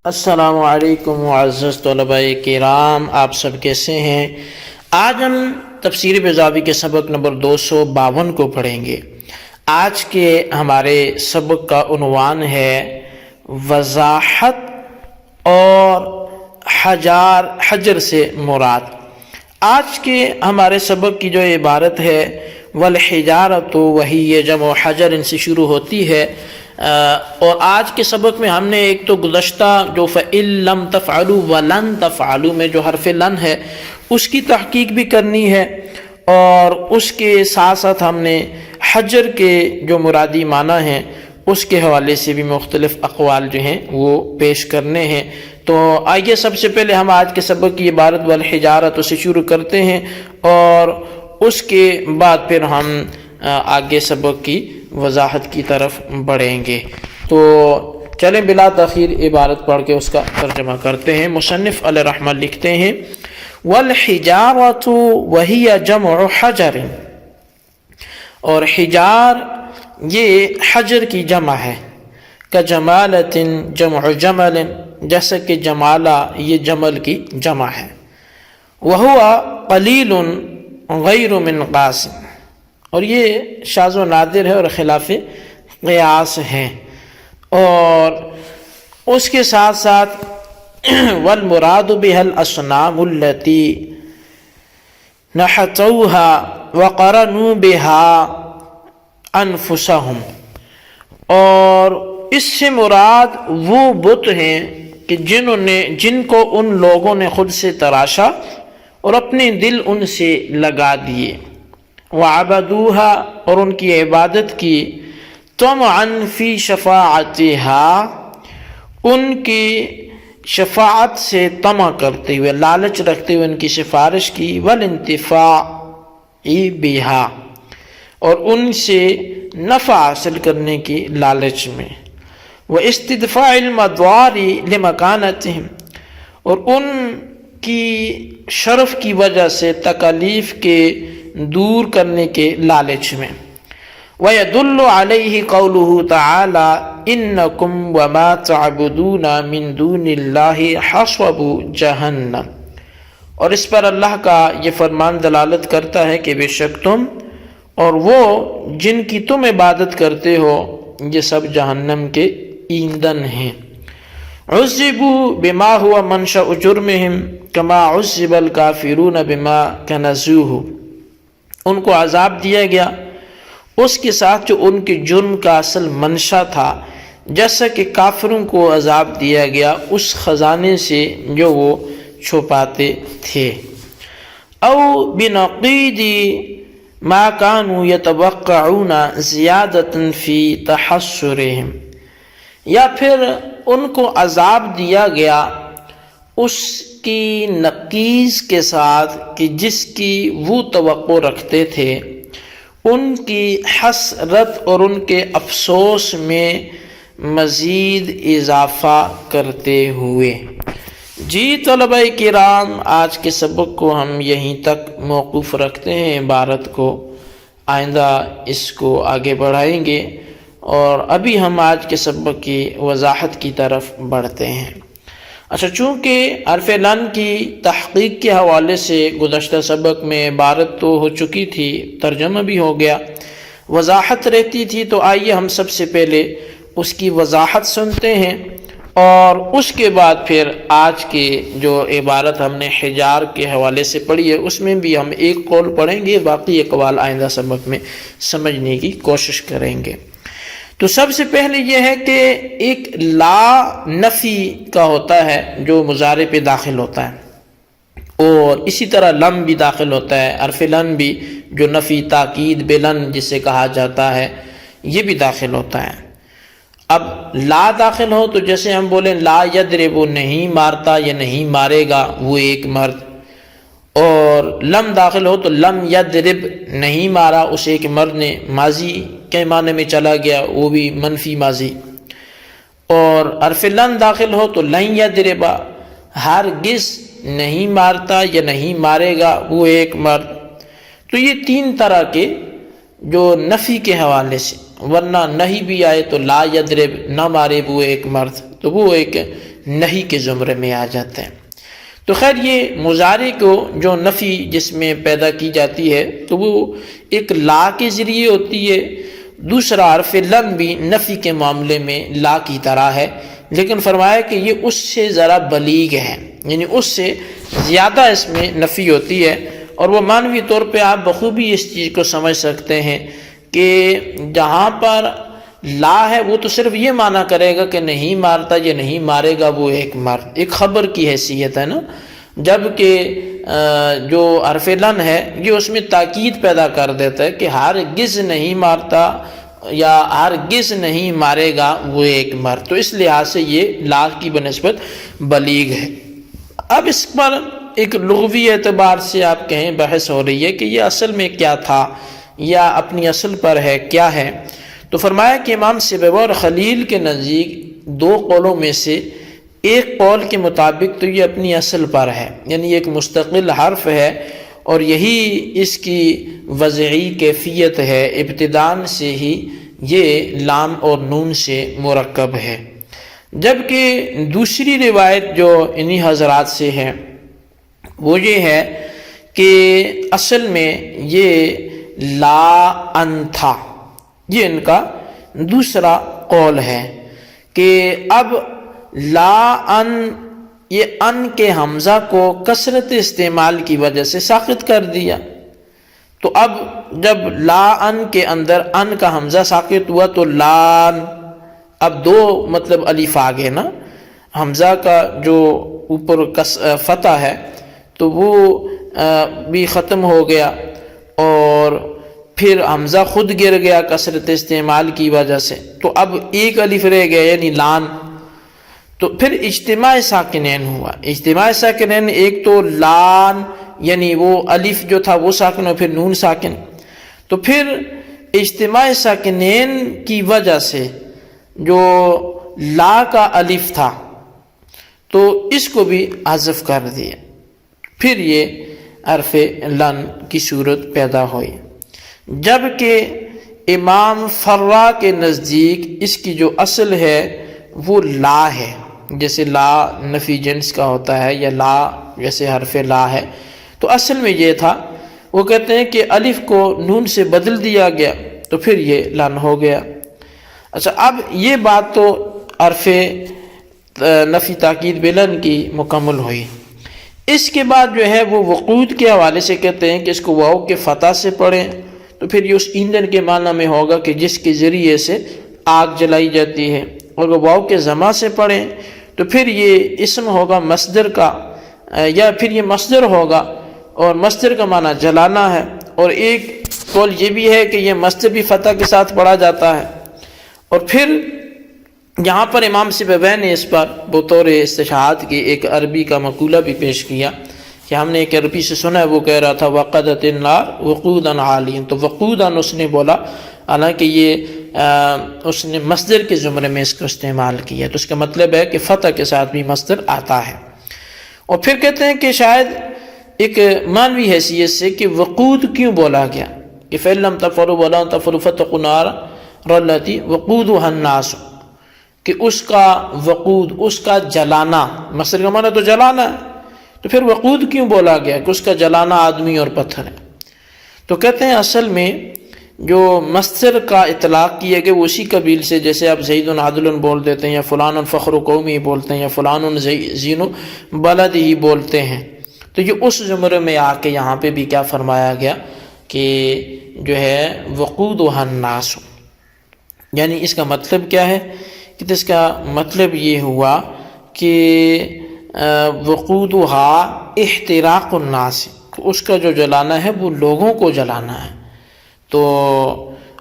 السلام علیکم معزز طلباء کرام، آپ سب کیسے ہیں؟ آج ہم تفسیر بیضاوی کے سبق نمبر 252 کو پڑھیں گے۔ آج کے ہمارے سبق کا عنوان ہے وضاحت اور حجر سے مراد۔ آج کے ہمارے سبق کی جو عبارت ہے والحجارۃ وہی جمع حجر ان سے شروع ہوتی ہے، اور آج کے سبق میں ہم نے ایک تو گزشتہ جو فَإِن لَمْ تَفْعَلُوا وَلَن تَفْعَلُوا میں جو حرف لن ہے اس کی تحقیق بھی کرنی ہے، اور اس کے ساتھ ساتھ ہم نے حجر کے جو مرادی معنی ہیں اس کے حوالے سے بھی مختلف اقوال جو ہیں وہ پیش کرنے ہیں۔ تو آئیے سب سے پہلے ہم آج کے سبق کی عبارت والحجارۃ سے شروع کرتے ہیں، اور اس کے بعد پھر ہم آگے سبق کی وضاحت کی طرف بڑھیں گے۔ تو چلیں بلا تاخیر عبارت پڑھ کے اس کا ترجمہ کرتے ہیں۔ مصنف علیہ رحمہ لکھتے ہیں والحجارۃ وہی جمع حجر، اور حجار یہ حجر کی جمع ہے، کجمالۃ جمع جمل، جیسا کہ جمالہ یہ جمل کی جمع ہے، وہو قلیل غیر من قاس، اور یہ شاذ و نادر ہے اور خلاف قیاس ہے۔ اور اس کے ساتھ ساتھ والمراد بها الاصنام التي نحتوها وقرنوا بها انفسهم، اور اس سے مراد وہ بت ہیں کہ جن کو ان لوگوں نے خود سے تراشا اور اپنے دل ان سے لگا دیے، وعبدوها، اور ان کی عبادت کی، طمعا فی شفاعتها، ان کی شفاعت سے طمع کرتے ہوئے، لالچ رکھتے ہوئے ان کی سفارش کی، والانتفاع بها، اور ان سے نفع حاصل کرنے کی لالچ میں، واستدفاع المضار لمکانتهم، اور ان کی شرف کی وجہ سے تکالیف کے دور کرنے کے لالچ میں۔ وَيَدُلُّ عَلَيْهِ قَوْلُهُ تَعَالَى إِنَّكُمْ وَمَا تَعْبُدُونَ مِن دُونِ اللَّهِ حَصَبُ جَهَنَّمَ، اور اس پر اللہ کا یہ فرمان دلالت کرتا ہے کہ بے شک تم اور وہ جن کی تم عبادت کرتے ہو یہ سب جہنم کے ایندھن ہیں۔ عُذِّبُوا بِمَا هُوَ مَنشَأُ جُرْمِهِمْ كَمَا عُذِّبَ الْكَافِرُونَ بِمَا كَنَزُوهُ، ان کو عذاب دیا گیا اس کے ساتھ جو ان کے جرم کا اصل منشا تھا، جیسا کہ کافروں کو عذاب دیا گیا اس خزانے سے جو وہ چھپاتے تھے۔ او بنقید ما كانوا يتوقعون زیادة فی تحسرهم، یا پھر ان کو عذاب دیا گیا اس کی نقیض کے ساتھ کہ جس کی وہ توقع رکھتے تھے، ان کی حسرت اور ان کے افسوس میں مزید اضافہ کرتے ہوئے۔ جی طلباء کرام، آج کے سبق کو ہم یہیں تک موقوف رکھتے ہیں، عبارت کو آئندہ اس کو آگے بڑھائیں گے، اور ابھی ہم آج کے سبق کی وضاحت کی طرف بڑھتے ہیں۔ اچھا، چونکہ حرف لن کی تحقیق کے حوالے سے گزشتہ سبق میں عبارت تو ہو چکی تھی، ترجمہ بھی ہو گیا، وضاحت رہتی تھی، تو آئیے ہم سب سے پہلے اس کی وضاحت سنتے ہیں، اور اس کے بعد پھر آج کی جو عبارت ہم نے حجار کے حوالے سے پڑھی ہے اس میں بھی ہم ایک قول پڑھیں گے، باقی اقوال آئندہ سبق میں سمجھنے کی کوشش کریں گے۔ تو سب سے پہلے یہ ہے کہ ایک لا نفی کا ہوتا ہے جو مضارع پہ داخل ہوتا ہے، اور اسی طرح لم بھی داخل ہوتا ہے، حرف لن بھی جو نفی تاکید بلن جسے کہا جاتا ہے یہ بھی داخل ہوتا ہے۔ اب لا داخل ہو تو جیسے ہم بولیں لا یضرب، نہیں مارتا یا نہیں مارے گا وہ ایک مرد، اور لم داخل ہو تو لم یضرب، نہیں مارا اس ایک مرد نے، ماضی کے معنی میں چلا گیا وہ بھی منفی ماضی، اور حرف لن داخل ہو تو لن یضرب، ہرگز نہیں مارتا یا نہیں مارے گا وہ ایک مرد۔ تو یہ تین طرح کے جو نفی کے حوالے سے، ورنہ نہیں بھی آئے تو لا یضرب، نہ مارے وہ ایک مرد، تو وہ ایک نہیں کے زمرے میں آ جاتے ہیں۔ تو خیر یہ مضارع کو جو نفی جس میں پیدا کی جاتی ہے تو وہ ایک لا کے ذریعے ہوتی ہے، دوسرا حرف لن بھی نفی کے معاملے میں لا کی طرح ہے، لیکن فرمایا کہ یہ اس سے ذرا بلیغ ہے، یعنی اس سے زیادہ اس میں نفی ہوتی ہے۔ اور وہ معنوی طور پہ آپ بخوبی اس چیز کو سمجھ سکتے ہیں کہ جہاں پر لا ہے وہ تو صرف یہ معنی کرے گا کہ نہیں مارتا، یہ نہیں مارے گا وہ ایک مرد، ایک خبر کی حیثیت ہے نا، جبکہ جو حرف لن ہے یہ اس میں تاکید پیدا کر دیتا ہے کہ ہرگز نہیں مارتا یا ہرگز نہیں مارے گا وہ ایک مرد، تو اس لحاظ سے یہ لا کی بنسبت بلیغ ہے۔ اب اس پر ایک لغوی اعتبار سے آپ کہیں بحث ہو رہی ہے کہ یہ اصل میں کیا تھا یا اپنی اصل پر ہے کیا ہے، تو فرمایا کہ امام سیبوی اور خلیل کے نزدیک دو قولوں میں سے ایک قول کے مطابق تو یہ اپنی اصل پر ہے، یعنی ایک مستقل حرف ہے اور یہی اس کی وضعی کیفیت ہے، ابتداءً سے ہی یہ لام اور نون سے مرکب ہے۔ جبکہ دوسری روایت جو انہی حضرات سے ہے وہ یہ ہے کہ اصل میں یہ لا ان تھا، یہ ان کا دوسرا قول ہے کہ اب لا ان، یہ ان کے حمزہ کو کثرت استعمال کی وجہ سے ساقط کر دیا، تو اب جب لا ان کے اندر ان کا حمزہ ساقط ہوا تو لان، اب دو مطلب الف آ گئے نا، حمزہ کا جو اوپر فتح ہے تو وہ بھی ختم ہو گیا اور پھر حمزہ خود گر گیا کثرت استعمال کی وجہ سے، تو اب ایک الف رہ گیا یعنی لان، تو پھر اجتماع ساکنین ہوا۔ اجتماع ساکنین ایک تو لان یعنی وہ الف جو تھا وہ ساکن اور پھر نون ساکن، تو پھر اجتماع ساکنین کی وجہ سے جو لا کا الف تھا تو اس کو بھی حذف کر دیا، پھر یہ حرف لن کی صورت پیدا ہوئی۔ جبکہ امام فرا کے نزدیک اس کی جو اصل ہے وہ لا ہے، جیسے لا نفی جنس کا ہوتا ہے یا لا جیسے حرف لا ہے، تو اصل میں یہ تھا، وہ کہتے ہیں کہ الف کو نون سے بدل دیا گیا تو پھر یہ لن ہو گیا۔ اچھا، اب یہ بات تو حرف نفی تاکید بلن کی مکمل ہوئی۔ اس کے بعد جو ہے وہ وقود کے حوالے سے کہتے ہیں کہ اس کو واو کے فتح سے پڑھیں تو پھر یہ اس ایندھن کے معنی میں ہوگا کہ جس کے ذریعے سے آگ جلائی جاتی ہے، اور واو کے ضمہ سے پڑھیں تو پھر یہ اسم ہوگا مصدر کا، یا پھر یہ مصدر ہوگا اور مصدر کا معنی جلانا ہے، اور ایک قول یہ بھی ہے کہ یہ مصدر بھی فتح کے ساتھ پڑھا جاتا ہے۔ اور پھر یہاں پر امام سیبوی نے اس پر بطور استشہاد کی ایک عربی کا مقولہ بھی پیش کیا کہ ہم نے ایک عربی سے سنا ہے، وہ کہہ رہا تھا وقدت النار وقودا عالیا، تو وقودا اس نے بولا، حالانکہ یہ اس نے مصدر کے زمرے میں اس کو استعمال کیا، تو اس کا مطلب ہے کہ فتح کے ساتھ بھی مصدر آتا ہے۔ اور پھر کہتے ہیں کہ شاید ایک معنوی حیثیت سے کہ وقود کیوں بولا گیا، کہ فَإِن لَمْ تَفْعَلُوا وَلَن تَفْعَلُوا فَاتَّقُوا النَّارَ الَّتِي وَقُودُهَا النَّاسُ، کہ اس کا وقود، اس کا جلانا، مصدر کا معنی تو جلانا ہے، تو پھر وقود کیوں بولا گیا کہ اس کا جلانا آدمی اور پتھر ہے؟ تو کہتے ہیں اصل میں جو مصدر کا اطلاق کیا گیا وہ اسی قبیل سے، جیسے آپ زید عدل بول دیتے ہیں یا فلان فخر قومی بولتے ہیں یا فلان زین بلد ہی بولتے ہیں، تو یہ اس زمرے میں آ کے یہاں پہ بھی کیا فرمایا گیا کہ جو ہے وقودها الناس، یعنی اس کا مطلب کیا ہے کہ اس کا مطلب یہ ہوا کہ وقودها احتراق الناس، اس کا جو جلانا ہے وہ لوگوں کو جلانا ہے۔ تو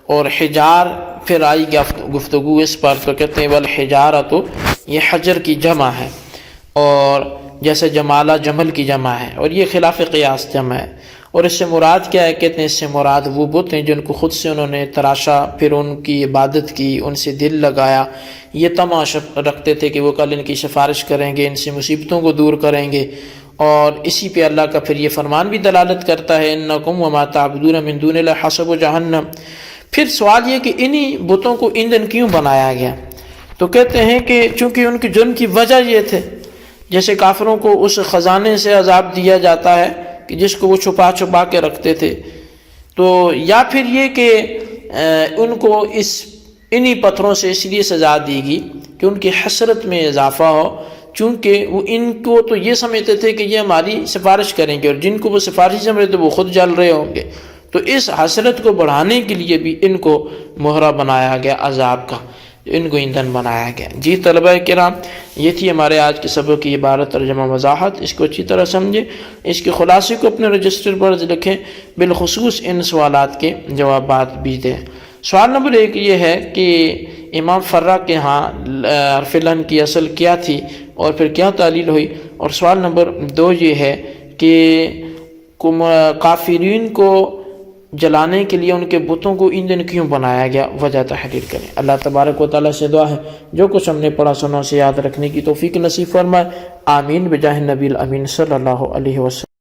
اور حجار پھر آئی گفتگو اس پر، تو کہتے ہیں والحجارۃ، یہ حجر کی جمع ہے، اور جیسے جمالہ جمل کی جمع ہے، اور یہ خلاف قیاس جمع ہے۔ اور اس سے مراد کیا ہے؟ کہتے ہیں اس سے مراد وہ بت ہیں جن کو خود سے انہوں نے تراشا، پھر ان کی عبادت کی، ان سے دل لگایا، یہ تماش رکھتے تھے کہ وہ کل ان کی سفارش کریں گے، ان سے مصیبتوں کو دور کریں گے، اور اسی پہ اللہ کا پھر یہ فرمان بھی دلالت کرتا ہے انکم وما تعبدون من دون اللہ حسب جہنم۔ پھر سوال یہ کہ انہی بتوں کو ایندھن کیوں بنایا گیا؟ تو تو کہتے ہیں کہ چونکہ ان کے جرم کی وجہ یہ تھے، جیسے کافروں کو اس خزانے سے عذاب دیا جاتا ہے کہ جس کو وہ چھپا چھپا کے رکھتے تھے، تو یا پھر یہ کہ ان کو انہی پتھروں سے اس لیے سزا دی گئی کہ ان کی حسرت میں اضافہ ہو، چونکہ وہ ان کو تو یہ سمجھتے تھے کہ یہ ہماری سفارش کریں گے، اور جن کو وہ سفارش سمجھتے تھے وہ خود جل رہے ہوں گے، تو اس حسرت کو بڑھانے کے لیے بھی ان کو مہرہ بنایا گیا عذاب کا، ان کو ایندھن بنایا گیا۔ جی طلبہ کرام، یہ تھی ہمارے آج کے سبق کی عبارت ترجمہ وضاحت، اس کو اچھی طرح سمجھیں، اس کے خلاصے کو اپنے رجسٹر پر لکھیں، بالخصوص ان سوالات کے جوابات بھی دیں۔ سوال نمبر 1 یہ ہے کہ امام فرا کے ہاں حرف لن کی اصل کیا تھی اور پھر کیا تعلیل ہوئی، اور سوال نمبر 2 یہ ہے کہ کافرین کو جلانے کے لیے ان کے بتوں کو ایندھن کیوں بنایا گیا، وجہ تحریر کریں۔ اللہ تبارک و تعالیٰ سے دعا ہے جو کچھ ہم نے پڑھا سنا اسے یاد رکھنے کی توفیق نصیب فرمائے، آمین بجاہ نبی الامین صلی اللہ علیہ وسلم۔